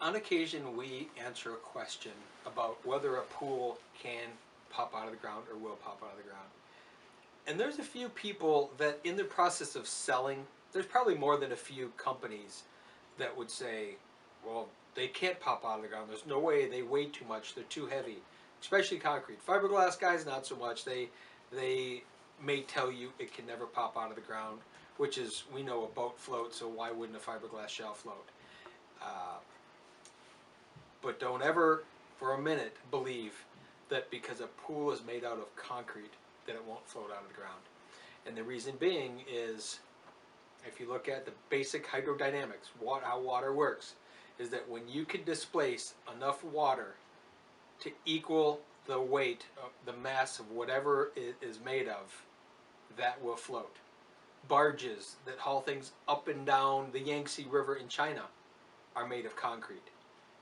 on occasion we answer a question about whether a pool can pop out of the ground or will pop out of the ground. And there's a few people that in the process of selling, there's probably more than a few companies that would say, well, they can't pop out of the ground. There's no way, they weigh too much, they're too heavy. Especially concrete. Fiberglass guys, not so much. They may tell you it can never pop out of the ground, which is, we know a boat floats, so why wouldn't a fiberglass shell float? But don't ever, for a minute, believe that because a pool is made out of concrete, that it won't float out of the ground. And the reason being is, if you look at the basic hydrodynamics, how water works, is that when you can displace enough water to equal the weight of the mass of whatever it is made of, that will float. Barges that haul things up and down the Yangtze River in China are made of concrete.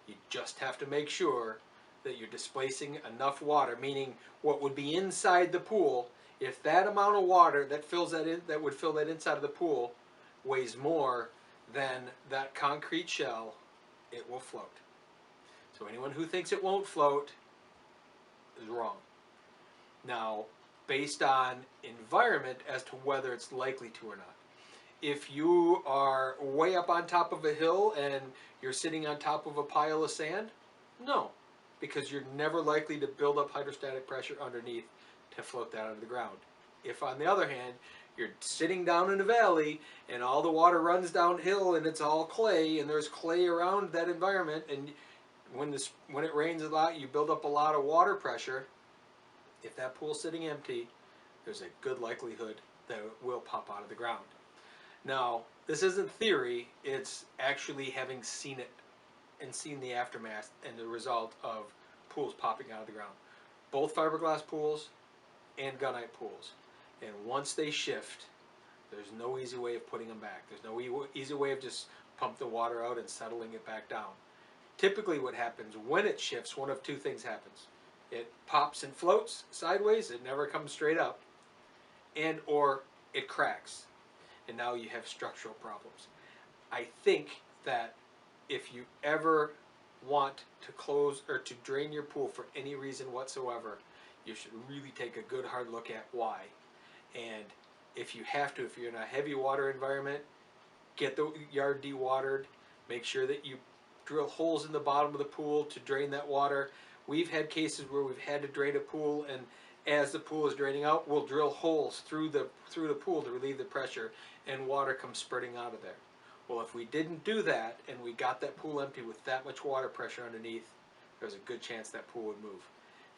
You just have to make sure that you're displacing enough water, meaning what would be inside the pool, if that amount of water that fills that in, that would fill that inside of the pool, weighs more than that concrete shell, it will float. So anyone who thinks it won't float is wrong. Now, based on environment as to whether it's likely to or not. If you are way up on top of a hill and you're sitting on top of a pile of sand, no, because you're never likely to build up hydrostatic pressure underneath to float that out of the ground. If, on the other hand, you're sitting down in a valley and all the water runs downhill and it's all clay and there's clay around that environment, and when it rains a lot, you build up a lot of water pressure. If that pool's sitting empty, there's a good likelihood that it will pop out of the ground. Now, this isn't theory, it's actually having seen it and seen the aftermath and the result of pools popping out of the ground. Both fiberglass pools and gunite pools. And once they shift, there's no easy way of putting them back. There's no easy way of just pump the water out and settling it back down. Typically what happens when it shifts, one of two things happens. It pops and floats sideways, it never comes straight up, and or it cracks. And now you have structural problems. I think that if you ever want to close or to drain your pool for any reason whatsoever, you should really take a good hard look at why. And if you have to, if you're in a heavy water environment, get the yard dewatered, make sure that you drill holes in the bottom of the pool to drain that water. We've had cases where we've had to drain a pool, and as the pool is draining out, we'll drill holes through the pool to relieve the pressure, and water comes spurting out of there. Well, if we didn't do that and we got that pool empty with that much water pressure underneath, there's a good chance that pool would move.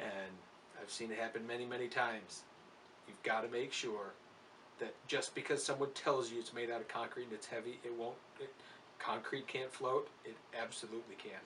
And I've seen it happen many, many times. You've got to make sure that just because someone tells you it's made out of concrete and it's heavy, it won't. Concrete can't float. It absolutely can.